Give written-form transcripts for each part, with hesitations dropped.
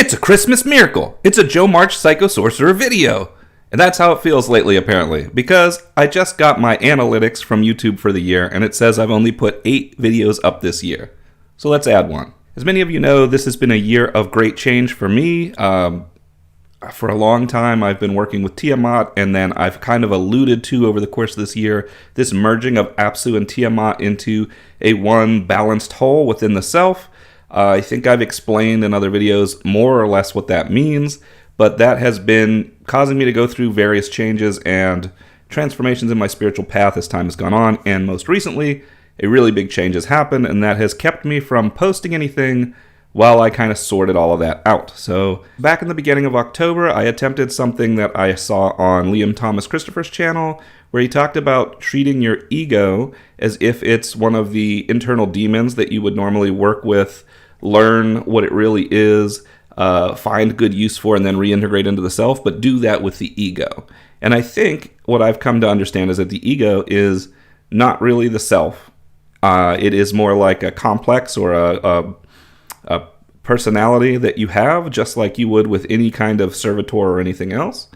It's a Christmas miracle. It's a Joe March Psycho Sorcerer video. And that's how it feels lately, apparently, because I just got my analytics from YouTube for the year, and it says I've only put 8 videos up this year. So let's add one. As many of you know, this has been a year of great change for me. For a long time, I've been working with Tiamat, and then I've kind of alluded to over the course of this year, this merging of Apsu and Tiamat into a one balanced whole within the self. I think I've explained in other videos more or less what that means, but that has been causing me to go through various changes and transformations in my spiritual path as time has gone on, and most recently, a really big change has happened, and that has kept me from posting anything while I kind of sorted all of that out. So back in the beginning of October, I attempted something that I saw on Liam Thomas Christopher's channel, where he talked about treating your ego as if it's one of the internal demons that you would normally work with, learn what it really is, find good use for, and then reintegrate into the self, but do that with the ego. And I think what I've come to understand is that the ego is not really the self. It is more like a complex or a personality that you have, just like you would with any kind of servitor or anything else.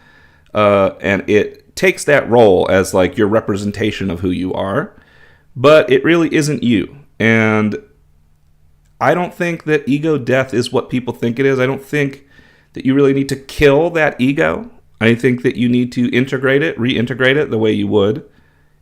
And it takes that role as like your representation of who you are, but it really isn't you. And I don't think that ego death is what people think it is. I don't think that you really need to kill that ego. I think that you need to integrate it, reintegrate it the way you would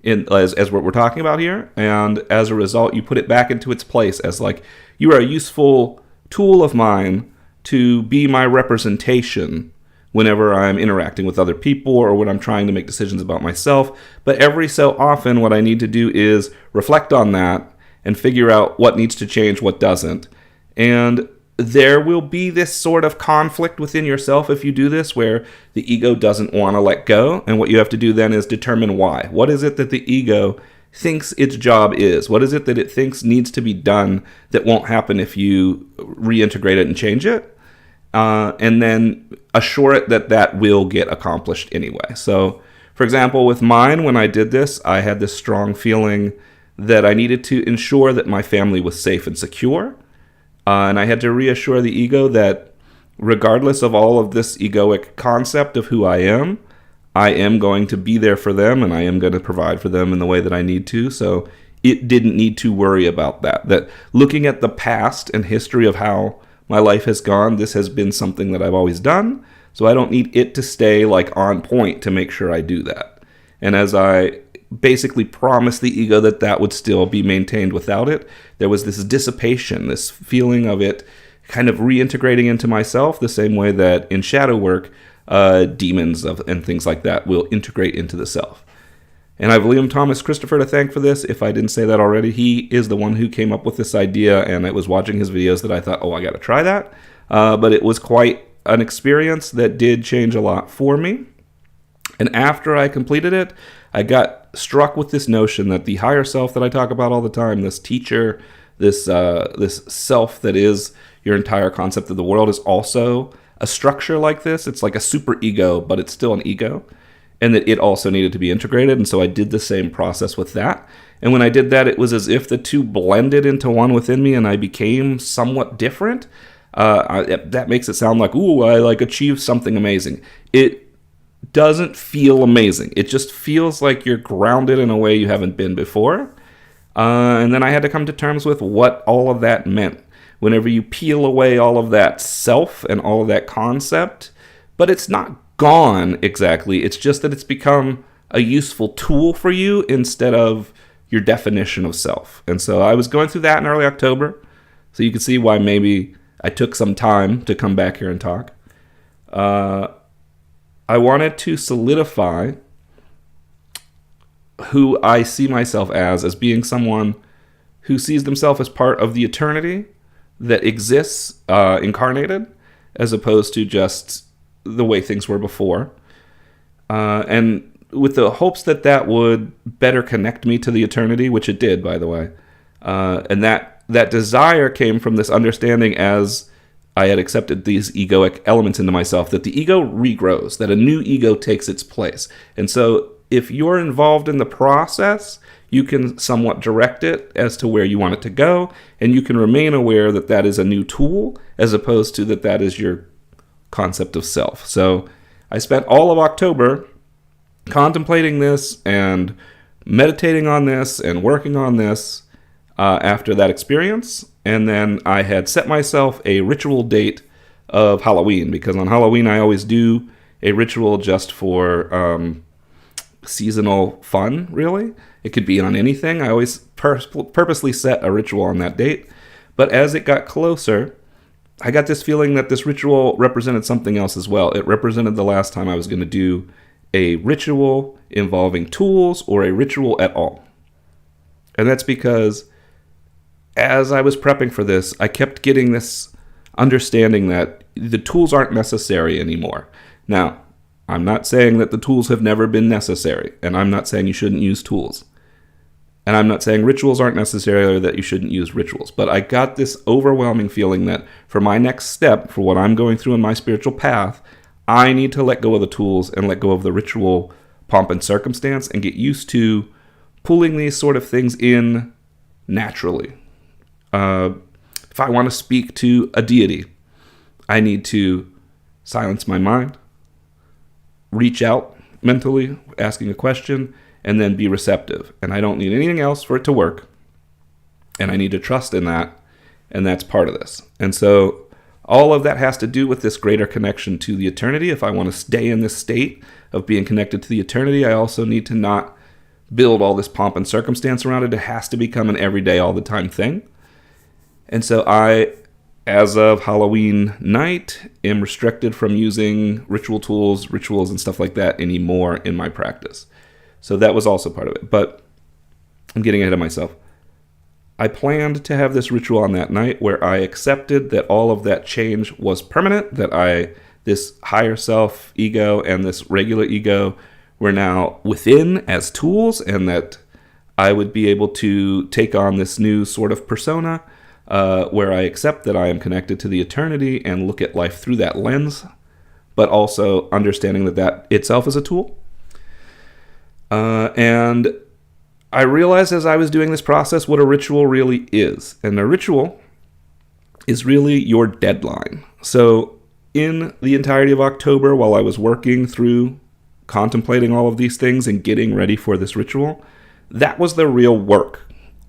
as what we're talking about here. And as a result, you put it back into its place as like, you are a useful tool of mine to be my representation whenever I'm interacting with other people or when I'm trying to make decisions about myself. But every so often, what I need to do is reflect on that and figure out what needs to change, what doesn't. And there will be this sort of conflict within yourself if you do this, where the ego doesn't want to let go. And what you have to do then is determine why. What is it that the ego thinks its job is? What is it that it thinks needs to be done that won't happen if you reintegrate it and change it? And then assure it that that will get accomplished anyway. So, for example, with mine, when I did this, I had this strong feeling that I needed to ensure that my family was safe and secure. And I had to reassure the ego that regardless of all of this egoic concept of who I am going to be there for them, and I am going to provide for them in the way that I need to. So it didn't need to worry about that. That looking at the past and history of how my life has gone, this has been something that I've always done. So I don't need it to stay like on point to make sure I do that. And as I basically promised the ego that that would still be maintained without it, there was this dissipation, this feeling of it kind of reintegrating into myself the same way that in shadow work, demons and things like that will integrate into the self. And I have Liam Thomas Christopher to thank for this. If I didn't say that already, he is the one who came up with this idea, and I was watching his videos that I thought, oh, I got to try that. But it was quite an experience that did change a lot for me. And after I completed it, I got struck with this notion that the higher self that I talk about all the time, this teacher, this self that is your entire concept of the world, is also a structure like this. It's like a super ego, but it's still an ego, and that it also needed to be integrated. And so I did the same process with that. And when I did that, it was as if the two blended into one within me, and I became somewhat different. That makes it sound like, ooh, I like achieved something amazing. It doesn't feel amazing. It just feels like you're grounded in a way you haven't been before. And then I had to come to terms with what all of that meant. Whenever you peel away all of that self and all of that concept, but it's not gone exactly. It's just that it's become a useful tool for you instead of your definition of self. And so I was going through that in early October. So you can see why maybe I took some time to come back here and talk. I wanted to solidify who I see myself as being someone who sees themselves as part of the eternity that exists incarnated, as opposed to just the way things were before. And with the hopes that that would better connect me to the eternity, which it did, by the way. And that desire came from this understanding as I had accepted these egoic elements into myself, that the ego regrows, that a new ego takes its place. And so if you're involved in the process, you can somewhat direct it as to where you want it to go, and you can remain aware that that is a new tool, as opposed to that is your concept of self. So I spent all of October contemplating this and meditating on this and working on this after that experience. And then I had set myself a ritual date of Halloween, because on Halloween I always do a ritual just for seasonal fun, really. It could be on anything. I always purposely set a ritual on that date. But as it got closer, I got this feeling that this ritual represented something else as well. It represented the last time I was going to do a ritual involving tools or a ritual at all. And that's because as I was prepping for this, I kept getting this understanding that the tools aren't necessary anymore. Now, I'm not saying that the tools have never been necessary, and I'm not saying you shouldn't use tools. And I'm not saying rituals aren't necessary or that you shouldn't use rituals. But I got this overwhelming feeling that for my next step, for what I'm going through in my spiritual path, I need to let go of the tools and let go of the ritual pomp and circumstance and get used to pulling these sort of things in naturally. If I want to speak to a deity, I need to silence my mind, reach out mentally, asking a question, and then be receptive. And I don't need anything else for it to work. And I need to trust in that. And that's part of this. And so all of that has to do with this greater connection to the eternity. If I want to stay in this state of being connected to the eternity, I also need to not build all this pomp and circumstance around it. It has to become an everyday, all the time thing. And so I, as of Halloween night, am restricted from using ritual tools, rituals, and stuff like that anymore in my practice. So that was also part of it. But I'm getting ahead of myself. I planned to have this ritual on that night where I accepted that all of that change was permanent, that this higher self ego and this regular ego were now within as tools, and that I would be able to take on this new sort of persona where I accept that I am connected to the eternity and look at life through that lens, but also understanding that itself is a tool. And I realized as I was doing this process what a ritual really is. And a ritual is really your deadline. So in the entirety of October, while I was working through contemplating all of these things and getting ready for this ritual, that was the real work.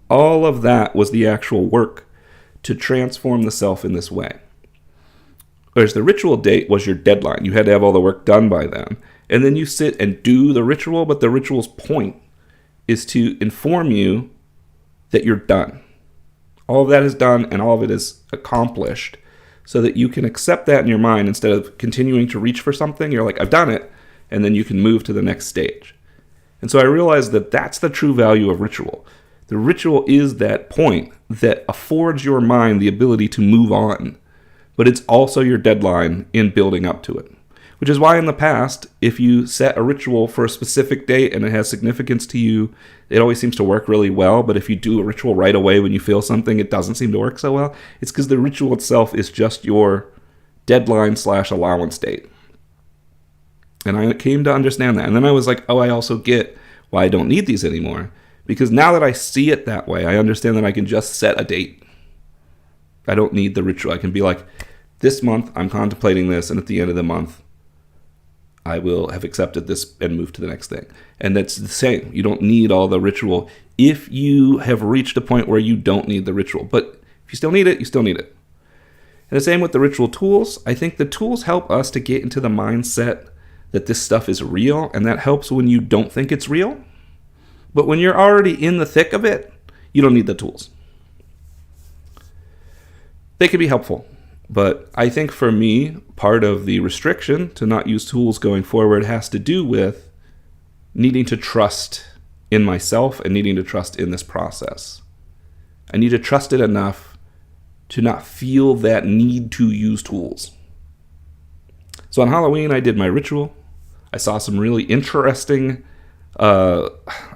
All of that was the actual work to transform the self in this way. Whereas the ritual date was your deadline. You had to have all the work done by then. And then you sit and do the ritual, but the ritual's point is to inform you that you're done. All of that is done and all of it is accomplished so that you can accept that in your mind instead of continuing to reach for something. You're like, I've done it, and then you can move to the next stage. And so I realized that that's the true value of ritual. The ritual is that point that affords your mind the ability to move on, but it's also your deadline in building up to it. Which is why in the past, if you set a ritual for a specific date and it has significance to you, it always seems to work really well. But if you do a ritual right away when you feel something, it doesn't seem to work so well. It's because the ritual itself is just your deadline/allowance date. And I came to understand that. And then I was like, oh, I also get why I don't need these anymore. Because now that I see it that way, I understand that I can just set a date. I don't need the ritual. I can be like, this month I'm contemplating this, and at the end of the month, I will have accepted this and moved to the next thing. And that's the same. You don't need all the ritual if you have reached a point where you don't need the ritual. But if you still need it, you still need it. And the same with the ritual tools. I think the tools help us to get into the mindset that this stuff is real, and that helps when you don't think it's real. But when you're already in the thick of it, you don't need the tools. They can be helpful. But I think for me, part of the restriction to not use tools going forward has to do with needing to trust in myself and needing to trust in this process. I need to trust it enough to not feel that need to use tools. So on Halloween, I did my ritual. I saw some really interesting, I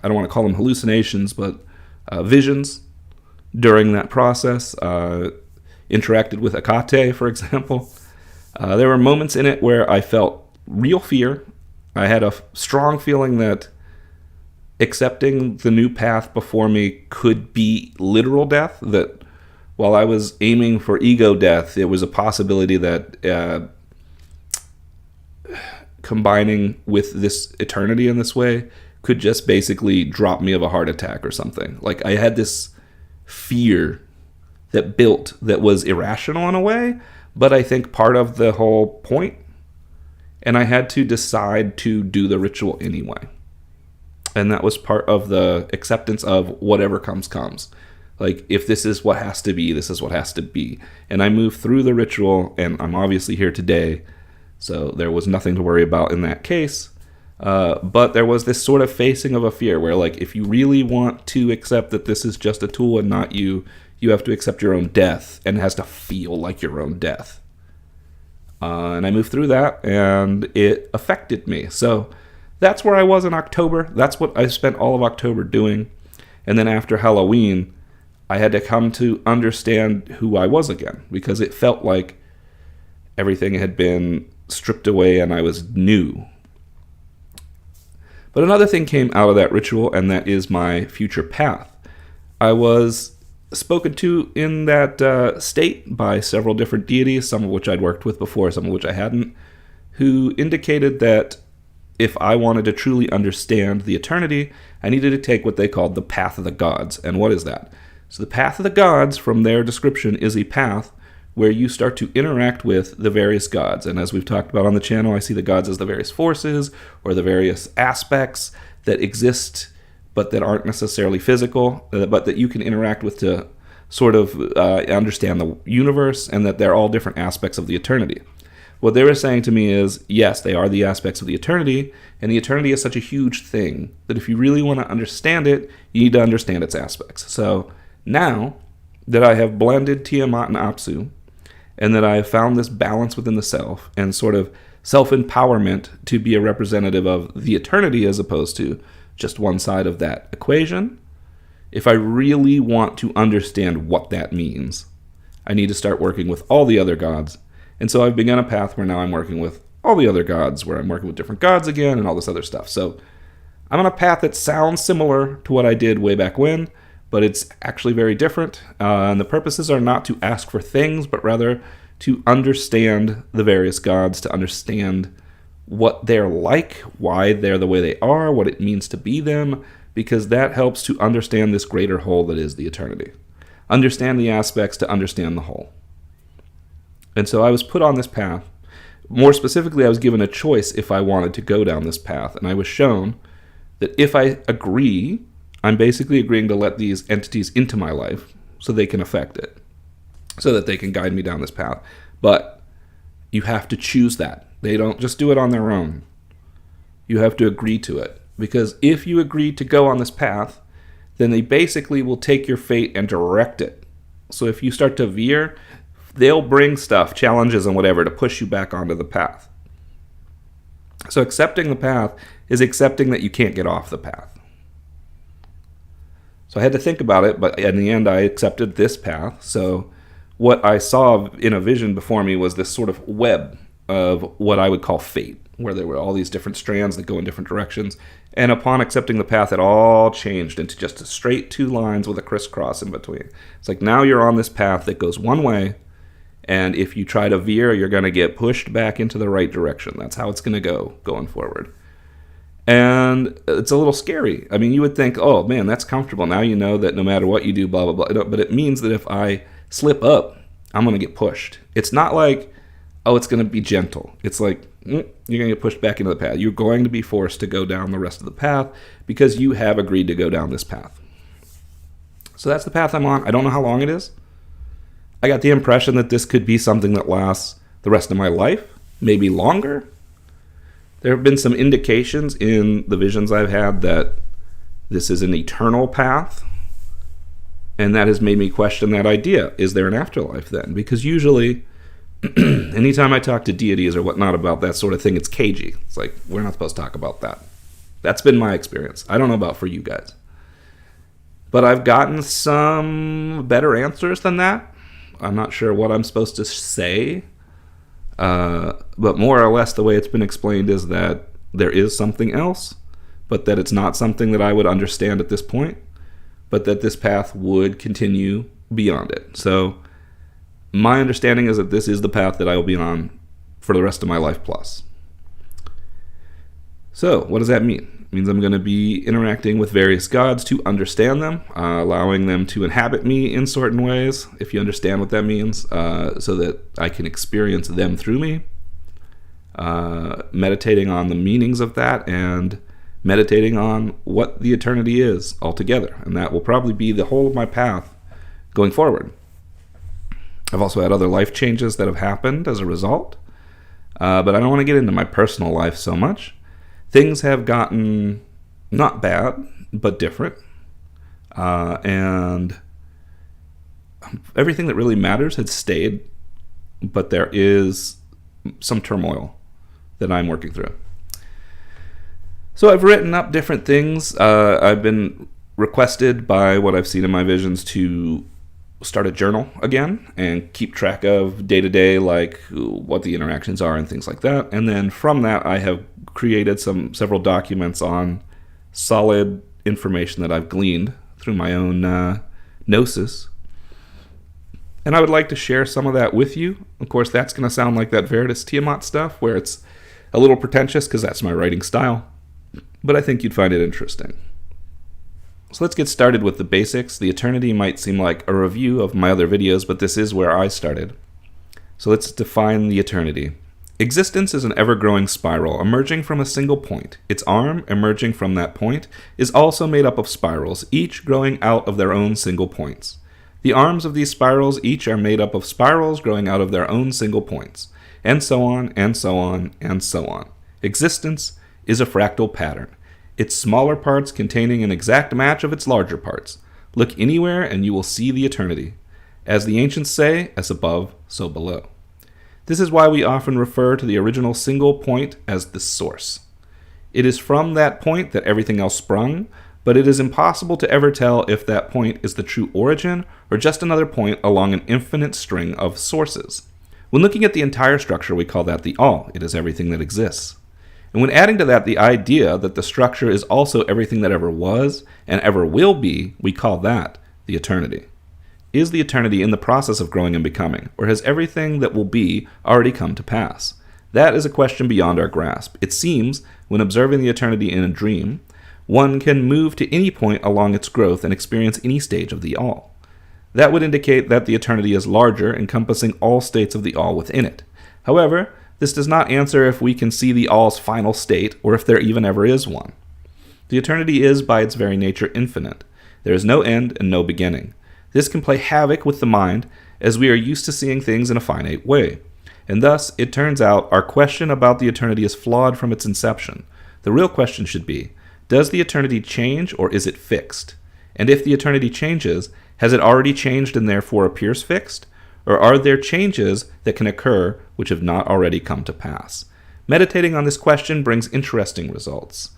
don't want to call them hallucinations, but visions during that process. Interacted with Akate, for example. There were moments in it where I felt real fear. I had a strong feeling that accepting the new path before me could be literal death, that while I was aiming for ego death, it was a possibility that combining with this eternity in this way could just basically drop me of a heart attack or something. Like, I had this fear that built that was irrational in a way, but I think part of the whole point. And I had to decide to do the ritual anyway. And that was part of the acceptance of whatever comes. Like, if this is what has to be, this is what has to be. And I moved through the ritual, and I'm obviously here today, so there was nothing to worry about in that case. But there was this sort of facing of a fear where, like, if you really want to accept that this is just a tool and not you, you have to accept your own death, and it has to feel like your own death. And I moved through that, and it affected me. So that's where I was in October. That's what I spent all of October doing. And then after Halloween, I had to come to understand who I was again, because it felt like everything had been stripped away and I was new. But another thing came out of that ritual, and that is my future path. I was spoken to in that state by several different deities, some of which I'd worked with before, some of which I hadn't, who indicated that if I wanted to truly understand the eternity, I needed to take what they called the path of the gods. And what is that? So the path of the gods, from their description, is a path where you start to interact with the various gods. And as we've talked about on the channel, I see the gods as the various forces or the various aspects that exist but that aren't necessarily physical, but that you can interact with to sort of understand the universe, and that they're all different aspects of the eternity. What they were saying to me is, yes, they are the aspects of the eternity, and the eternity is such a huge thing that if you really want to understand it, you need to understand its aspects. So now that I have blended Tiamat and Apsu, and that I have found this balance within the self, and sort of self-empowerment to be a representative of the eternity as opposed to just one side of that equation, if I really want to understand what that means, I need to start working with all the other gods. And so I've begun a path where now I'm working with all the other gods, where I'm working with different gods again and all this other stuff. So I'm on a path that sounds similar to what I did way back when, but it's actually very different. And the purposes are not to ask for things, but rather to understand the various gods, to understand what they're like, why they're the way they are, what it means to be them, because that helps to understand this greater whole that is the eternity. Understand the aspects to understand the whole. And so I was put on this path. More specifically, I was given a choice if I wanted to go down this path, and I was shown that if I agree, I'm basically agreeing to let these entities into my life so they can affect it, so that they can guide me down this path. But you have to choose that. They don't just do it on their own. You have to agree to it. Because if you agree to go on this path, then they basically will take your fate and direct it. So if you start to veer, they'll bring stuff, challenges and whatever, to push you back onto the path. So accepting the path is accepting that you can't get off the path. So I had to think about it, but in the end I accepted this path. So what I saw in a vision before me was this sort of web of what I would call fate, where there were all these different strands that go in different directions. And upon accepting the path, it all changed into just a straight 2 lines with a crisscross in between. It's like, now you're on this path that goes one way, and if you try to veer, you're going to get pushed back into the right direction. That's how it's going to go going forward. And it's a little scary. I mean, you would think, oh man, that's comfortable. Now you know that no matter what you do, blah, blah, blah. But it means that if I slip up, I'm going to get pushed. It's not like, oh, it's going to be gentle. It's like, you're going to get pushed back into the path. You're going to be forced to go down the rest of the path because you have agreed to go down this path. So that's the path I'm on. I don't know how long it is. I got the impression that this could be something that lasts the rest of my life, maybe longer. There have been some indications in the visions I've had that this is an eternal path, and that has made me question that idea. Is there an afterlife then? Because usually, anytime I talk to deities or whatnot about that sort of thing, it's cagey. It's like, we're not supposed to talk about that. That's been my experience. I don't know about for you guys. But I've gotten some better answers than that. I'm not sure what I'm supposed to say. But more or less the way it's been explained is that there is something else, but that it's not something that I would understand at this point, but that this path would continue beyond it. So my understanding is that this is the path that I will be on for the rest of my life plus. So, what does that mean? It means I'm going to be interacting with various gods to understand them, allowing them to inhabit me in certain ways, if you understand what that means, so that I can experience them through me, meditating on the meanings of that, and meditating on what the eternity is altogether. And that will probably be the whole of my path going forward. I've also had other life changes that have happened as a result, but I don't want to get into my personal life so much. Things have gotten not bad, but different. And everything that really matters has stayed, but there is some turmoil that I'm working through. So I've written up different things. I've been requested by what I've seen in my visions to start a journal again and keep track of day-to-day, like what the interactions are and things like that. And then from that, I have created several documents on solid information that I've gleaned through my own gnosis. And I would like to share some of that with you. Of course, that's going to sound like that Veritas Tiamat stuff, where it's a little pretentious because that's my writing style. But I think you'd find it interesting. So let's get started with the basics. The eternity might seem like a review of my other videos, but this is where I started. So let's define the eternity. Existence is an ever-growing spiral emerging from a single point. Its arm, emerging from that point, is also made up of spirals, each growing out of their own single points. The arms of these spirals each are made up of spirals growing out of their own single points, and so on, and so on, and so on. Existence is a fractal pattern, its smaller parts containing an exact match of its larger parts. Look anywhere and you will see the eternity. As the ancients say, as above, so below. This is why we often refer to the original single point as the source. It is from that point that everything else sprung, but it is impossible to ever tell if that point is the true origin or just another point along an infinite string of sources. When looking at the entire structure, we call that the all. It is everything that exists. And when adding to that the idea that the structure is also everything that ever was and ever will be, we call that the eternity. Is the eternity in the process of growing and becoming, or has everything that will be already come to pass? That is a question beyond our grasp. It seems, when observing the eternity in a dream, one can move to any point along its growth and experience any stage of the all. That would indicate that the eternity is larger, encompassing all states of the all within it. However, this does not answer if we can see the all's final state, or if there even ever is one. The eternity is, by its very nature, infinite. There is no end and no beginning. This can play havoc with the mind, as we are used to seeing things in a finite way. And thus, it turns out, our question about the eternity is flawed from its inception. The real question should be, does the eternity change, or is it fixed? And if the eternity changes, has it already changed and therefore appears fixed? Or are there changes that can occur which have not already come to pass? Meditating on this question brings interesting results.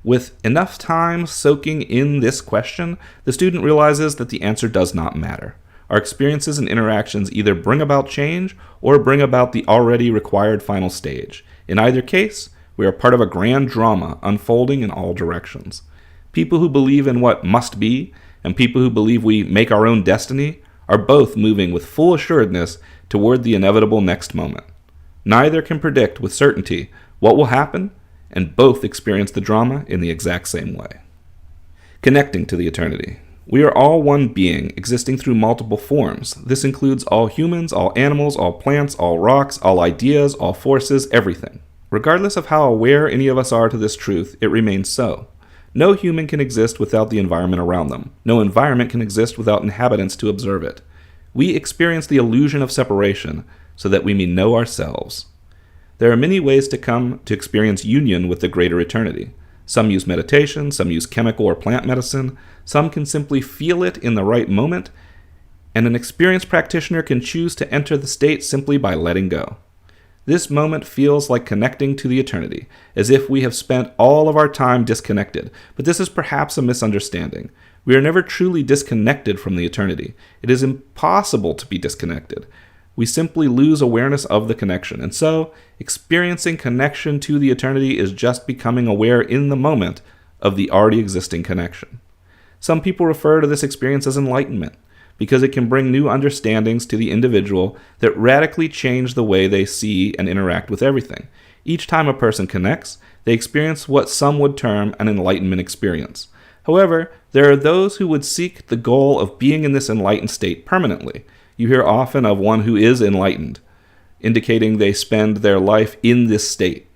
With enough time soaking in this question, the student realizes that the answer does not matter. Our experiences and interactions either bring about change or bring about the already required final stage. In either case, we are part of a grand drama unfolding in all directions. People who believe in what must be and people who believe we make our own destiny are both moving with full assuredness toward the inevitable next moment. Neither can predict with certainty what will happen, and both experience the drama in the exact same way. Connecting to the eternity. We are all one being, existing through multiple forms. This includes all humans, all animals, all plants, all rocks, all ideas, all forces, everything. Regardless of how aware any of us are to this truth, it remains so. No human can exist without the environment around them. No environment can exist without inhabitants to observe it. We experience the illusion of separation so that we may know ourselves. There are many ways to come to experience union with the greater eternity. Some use meditation, some use chemical or plant medicine, some can simply feel it in the right moment, and an experienced practitioner can choose to enter the state simply by letting go. This moment feels like connecting to the eternity, as if we have spent all of our time disconnected, but this is perhaps a misunderstanding. We are never truly disconnected from the eternity. It is impossible to be disconnected. We simply lose awareness of the connection, and so experiencing connection to the eternity is just becoming aware in the moment of the already existing connection. Some people refer to this experience as enlightenment, because it can bring new understandings to the individual that radically change the way they see and interact with everything. Each time a person connects, They experience what some would term an enlightenment experience. However, there are those who would seek the goal of being in this enlightened state permanently. You hear often of one who is enlightened, indicating they spend their life in this state.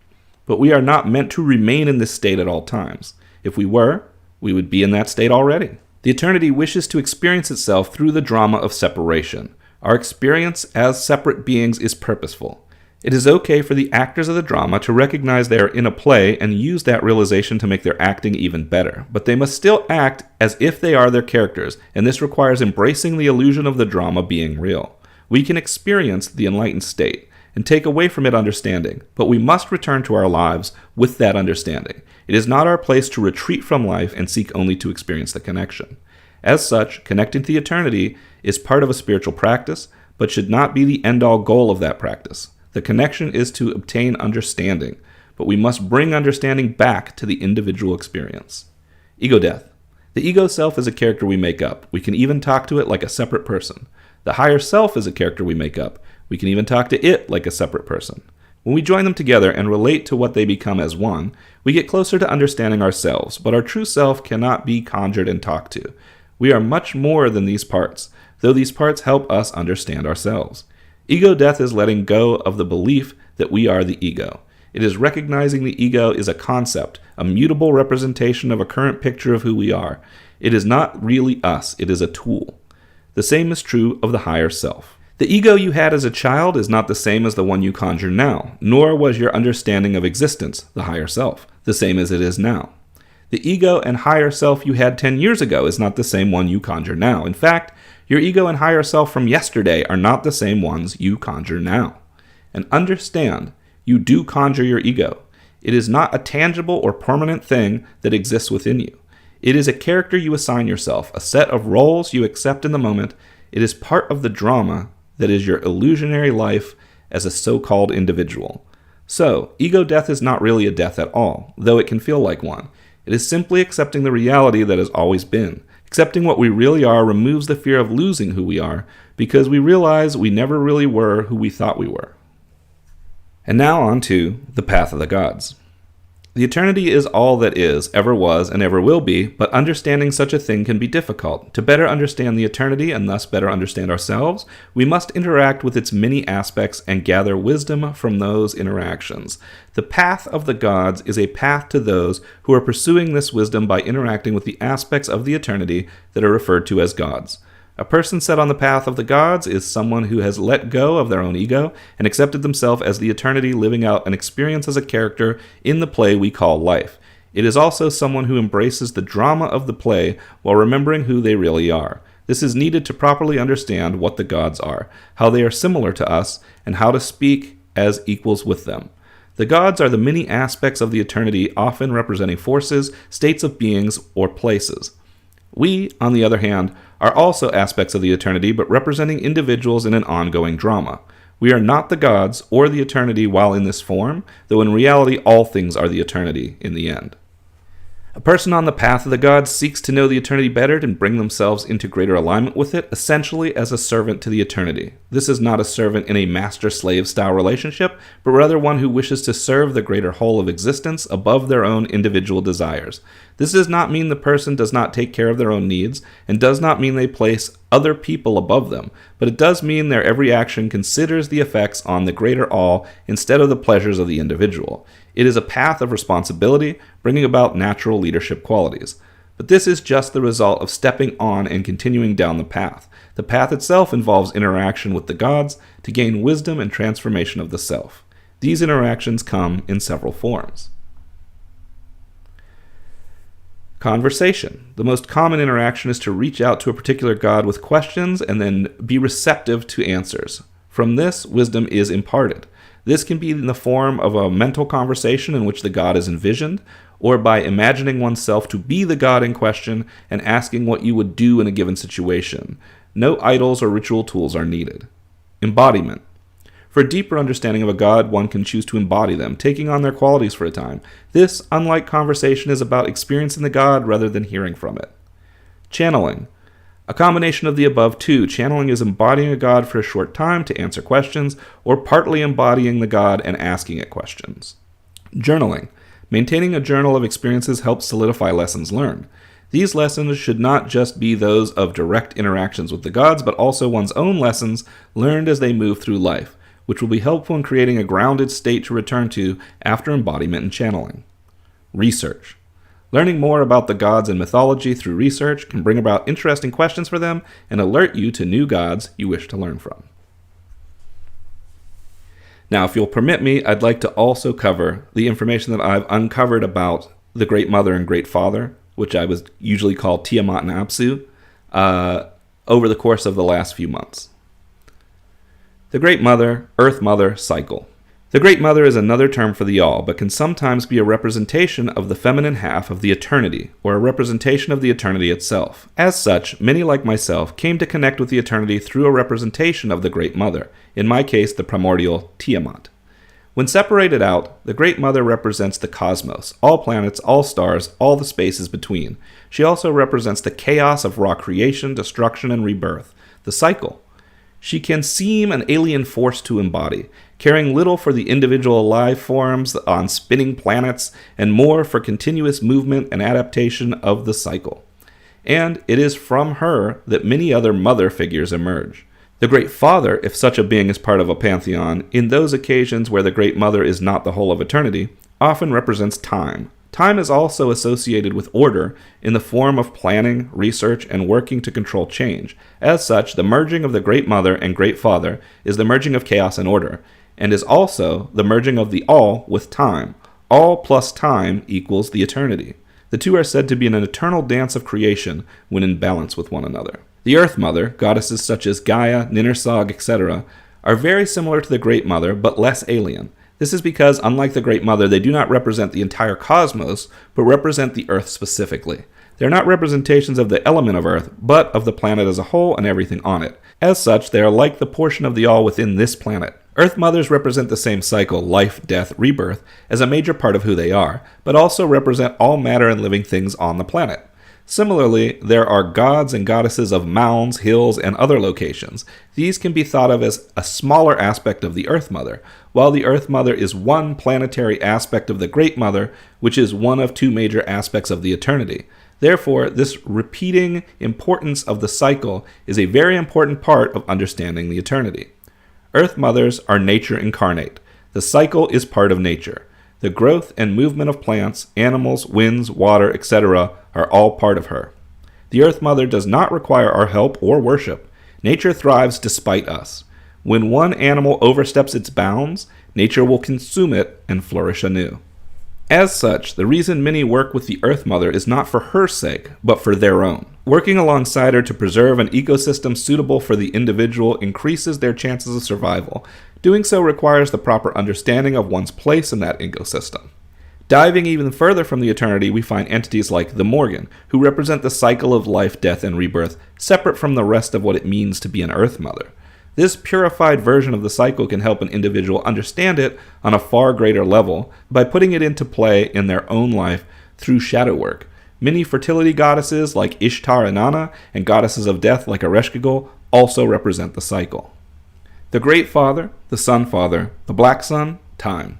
But we are not meant to remain in this state at all times. If we were, we would be in that state already. The eternity wishes to experience itself through the drama of separation. Our experience as separate beings is purposeful. It is okay for the actors of the drama to recognize they are in a play and use that realization to make their acting even better. But they must still act as if they are their characters, and this requires embracing the illusion of the drama being real. We can experience the enlightened state and take away from it understanding, but we must return to our lives with that understanding. It is not our place to retreat from life and seek only to experience the connection. As such, connecting to the eternity is part of a spiritual practice, but should not be the end-all goal of that practice. The connection is to obtain understanding, but we must bring understanding back to the individual experience. Ego death. The ego self is a character we make up. We can even talk to it like a separate person. The higher self is a character we make up. We can even talk to it like a separate person. When we join them together and relate to what they become as one, we get closer to understanding ourselves, but our true self cannot be conjured and talked to. We are much more than these parts, though these parts help us understand ourselves. Ego death is letting go of the belief that we are the ego. It is recognizing the ego is a concept, a mutable representation of a current picture of who we are. It is not really us, it is a tool. The same is true of the higher self. The ego you had as a child is not the same as the one you conjure now, nor was your understanding of existence, the higher self, the same as it is now. The ego and higher self you had 10 years ago is not the same one you conjure now. In fact, your ego and higher self from yesterday are not the same ones you conjure now. And understand, you do conjure your ego. It is not a tangible or permanent thing that exists within you. It is a character you assign yourself, a set of roles you accept in the moment. It is part of the drama that is your illusionary life as a so-called individual. So, ego death is not really a death at all, though it can feel like one. It is simply accepting the reality that has always been. Accepting what we really are removes the fear of losing who we are, because we realize we never really were who we thought we were. And now on to the path of the gods. The eternity is all that is, ever was, and ever will be, but understanding such a thing can be difficult. To better understand the eternity, and thus better understand ourselves, we must interact with its many aspects and gather wisdom from those interactions. The path of the gods is a path to those who are pursuing this wisdom by interacting with the aspects of the eternity that are referred to as gods. A person set on the path of the gods is someone who has let go of their own ego and accepted themselves as the eternity, living out an experience as a character in the play we call life. It is also someone who embraces the drama of the play while remembering who they really are. This is needed to properly understand what the gods are, how they are similar to us, and how to speak as equals with them. The gods are the many aspects of the eternity, often representing forces, states of beings, or places. We, on the other hand, are also aspects of the eternity, but representing individuals in an ongoing drama. We are not the gods or the eternity while in this form, though in reality all things are the eternity in the end. A person on the path of the gods seeks to know the eternity better and bring themselves into greater alignment with it, essentially as a servant to the eternity. This is not a servant in a master-slave style relationship, but rather one who wishes to serve the greater whole of existence above their own individual desires. This does not mean the person does not take care of their own needs, and does not mean they place other people above them, but it does mean their every action considers the effects on the greater all instead of the pleasures of the individual. It is a path of responsibility, bringing about natural leadership qualities. But this is just the result of stepping on and continuing down the path. The path itself involves interaction with the gods to gain wisdom and transformation of the self. These interactions come in several forms. Conversation. The most common interaction is to reach out to a particular god with questions and then be receptive to answers. From this, wisdom is imparted. This can be in the form of a mental conversation in which the god is envisioned, or by imagining oneself to be the god in question and asking what you would do in a given situation. No idols or ritual tools are needed. Embodiment. For a deeper understanding of a god, one can choose to embody them, taking on their qualities for a time. This, unlike conversation, is about experiencing the god rather than hearing from it. Channeling. A combination of the above two. Channeling is embodying a god for a short time to answer questions, or partly embodying the god and asking it questions. Journaling. Maintaining a journal of experiences helps solidify lessons learned. These lessons should not just be those of direct interactions with the gods, but also one's own lessons learned as they move through life, which will be helpful in creating a grounded state to return to after embodiment and channeling. Research. Learning more about the gods and mythology through research can bring about interesting questions for them and alert you to new gods you wish to learn from. Now, if you'll permit me, I'd like to also cover the information that I've uncovered about the Great Mother and Great Father, which I was usually called Tiamat and Apsu, over the course of the last few months. The Great Mother, Earth Mother cycle. The Great Mother is another term for the All, but can sometimes be a representation of the feminine half of the eternity, or a representation of the eternity itself. As such, many like myself came to connect with the eternity through a representation of the Great Mother, in my case the primordial Tiamat. When separated out, the Great Mother represents the cosmos, all planets, all stars, all the spaces between. She also represents the chaos of raw creation, destruction, and rebirth, the cycle. She can seem an alien force to embody, caring little for the individual life forms on spinning planets and more for continuous movement and adaptation of the cycle. And it is from her that many other mother figures emerge. The Great Father, if such a being is part of a pantheon, in those occasions where the Great Mother is not the whole of eternity, often represents time. Time is also associated with order in the form of planning, research, and working to control change. As such, the merging of the Great Mother and Great Father is the merging of chaos and order, and is also the merging of the all with time. All plus time equals the eternity. The two are said to be in an eternal dance of creation when in balance with one another. The Earth Mother, goddesses such as Gaia, Ninhursag, etc., are very similar to the Great Mother, but less alien. This is because, unlike the Great Mother, they do not represent the entire cosmos, but represent the Earth specifically. They are not representations of the element of Earth, but of the planet as a whole and everything on it. As such, they are like the portion of the all within this planet. Earth Mothers represent the same cycle, life, death, rebirth, as a major part of who they are, but also represent all matter and living things on the planet. Similarly, there are gods and goddesses of mounds, hills, and other locations. These can be thought of as a smaller aspect of the Earth Mother, while the Earth Mother is one planetary aspect of the Great Mother, which is one of two major aspects of the eternity. Therefore, this repeating importance of the cycle is a very important part of understanding the eternity. Earth Mothers are nature incarnate. The cycle is part of nature. The growth and movement of plants, animals, winds, water, etc. are all part of her. The Earth Mother does not require our help or worship. Nature thrives despite us. When one animal oversteps its bounds, nature will consume it and flourish anew. As such, the reason many work with the Earth Mother is not for her sake, but for their own. Working alongside her to preserve an ecosystem suitable for the individual increases their chances of survival. Doing so requires the proper understanding of one's place in that ecosystem. Diving even further from the eternity, we find entities like the Morgan, who represent the cycle of life, death, and rebirth, separate from the rest of what it means to be an Earth Mother. This purified version of the cycle can help an individual understand it on a far greater level by putting it into play in their own life through shadow work. Many fertility goddesses like Ishtar and Nana, and goddesses of death like Ereshkigal also represent the cycle. The Great Father, the Sun Father, the Black Sun, time.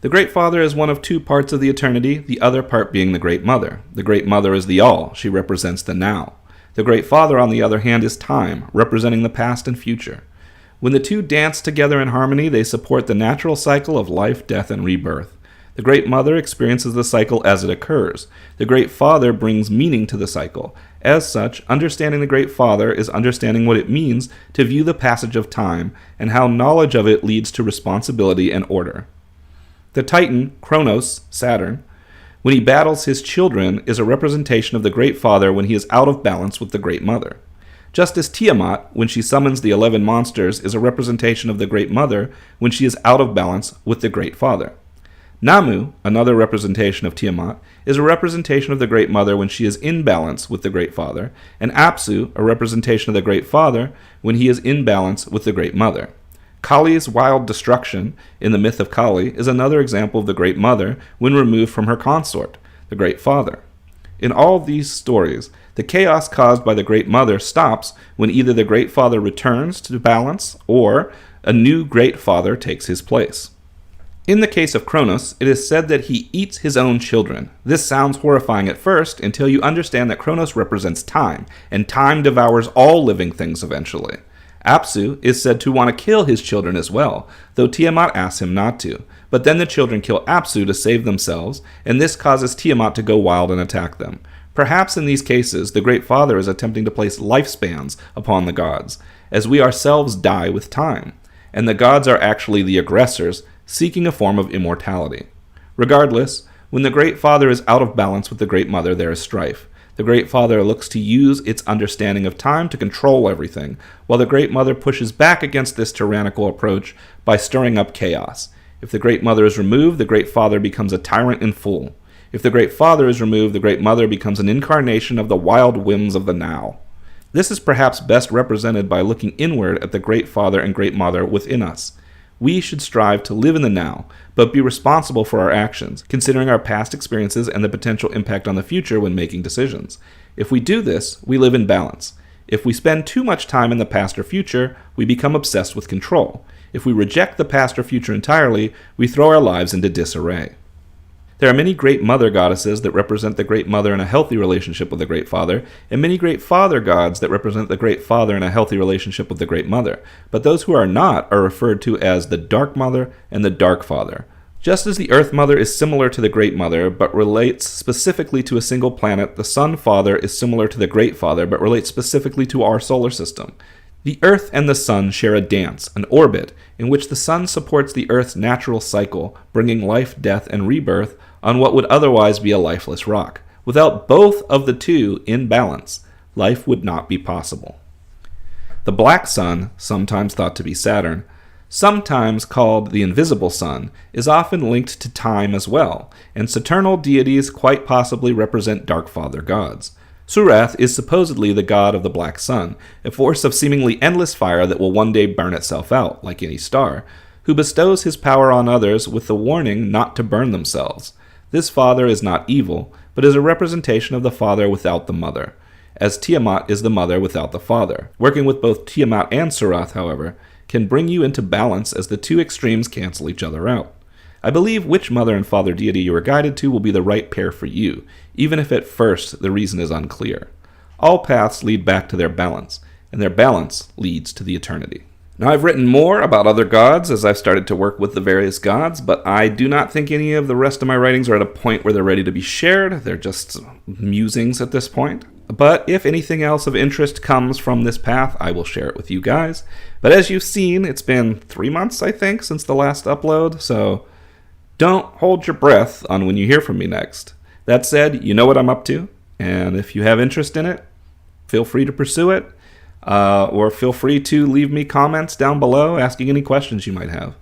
The Great Father is one of two parts of the eternity, the other part being the Great Mother. The Great Mother is the all, she represents the now. The Great Father, on the other hand, is time, representing the past and future. When the two dance together in harmony, they support the natural cycle of life, death, and rebirth. The Great Mother experiences the cycle as it occurs. The Great Father brings meaning to the cycle. As such, understanding the Great Father is understanding what it means to view the passage of time and how knowledge of it leads to responsibility and order. The Titan, Kronos, Saturn, when he battles his children, is a representation of the Great Father when he is out of balance with the Great Mother. Just as Tiamat, when she summons the 11 monsters, is a representation of the Great Mother when she is out of balance with the Great Father. Namu, another representation of Tiamat, is a representation of the Great Mother when she is in balance with the Great Father, and Apsu, a representation of the Great Father when he is in balance with the Great Mother. Kali's wild destruction in the myth of Kali is another example of the Great Mother when removed from her consort, the Great Father. In all these stories, the chaos caused by the Great Mother stops when either the Great Father returns to balance or a new Great Father takes his place. In the case of Kronos, it is said that he eats his own children. This sounds horrifying at first until you understand that Kronos represents time, and time devours all living things eventually. Apsu is said to want to kill his children as well, though Tiamat asks him not to. But then the children kill Apsu to save themselves, and this causes Tiamat to go wild and attack them. Perhaps in these cases, the Great Father is attempting to place lifespans upon the gods, as we ourselves die with time, and the gods are actually the aggressors, seeking a form of immortality. Regardless, when the Great Father is out of balance with the Great Mother, there is strife. The Great Father looks to use its understanding of time to control everything, while the Great Mother pushes back against this tyrannical approach by stirring up chaos. If the Great Mother is removed, the Great Father becomes a tyrant in full. If the Great Father is removed, the Great Mother becomes an incarnation of the wild whims of the now. This is perhaps best represented by looking inward at the Great Father and Great Mother within us. We should strive to live in the now, but be responsible for our actions, considering our past experiences and the potential impact on the future when making decisions. If we do this, we live in balance. If we spend too much time in the past or future, we become obsessed with control. If we reject the past or future entirely, we throw our lives into disarray. There are many Great Mother goddesses that represent the Great Mother in a healthy relationship with the Great Father, and many Great Father gods that represent the Great Father in a healthy relationship with the Great Mother. But those who are not are referred to as the Dark Mother and the Dark Father. Just as the Earth Mother is similar to the Great Mother, but relates specifically to a single planet, the Sun Father is similar to the Great Father, but relates specifically to our solar system. The Earth and the Sun share a dance, an orbit, in which the Sun supports the Earth's natural cycle, bringing life, death, and rebirth on what would otherwise be a lifeless rock. Without both of the two in balance, life would not be possible. The Black Sun, sometimes thought to be Saturn, sometimes called the Invisible Sun, is often linked to time as well, and Saturnal deities quite possibly represent Dark Father gods. Surath is supposedly the god of the Black Sun, a force of seemingly endless fire that will one day burn itself out, like any star, who bestows his power on others with the warning not to burn themselves. This father is not evil, but is a representation of the father without the mother, as Tiamat is the mother without the father. Working with both Tiamat and Surath, however, can bring you into balance as the two extremes cancel each other out. I believe which mother and father deity you are guided to will be the right pair for you, even if at first the reason is unclear. All paths lead back to their balance, and their balance leads to the eternity. Now, I've written more about other gods as I've started to work with the various gods, but I do not think any of the rest of my writings are at a point where they're ready to be shared. They're just musings at this point. But if anything else of interest comes from this path, I will share it with you guys. But as you've seen, it's been 3 months, I think, since the last upload, so don't hold your breath on when you hear from me next. That said, you know what I'm up to, and if you have interest in it, feel free to pursue it, or feel free to leave me comments down below asking any questions you might have.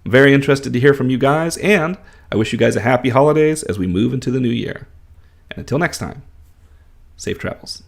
I'm very interested to hear from you guys, and I wish you guys a happy holidays as we move into the new year. And until next time, safe travels.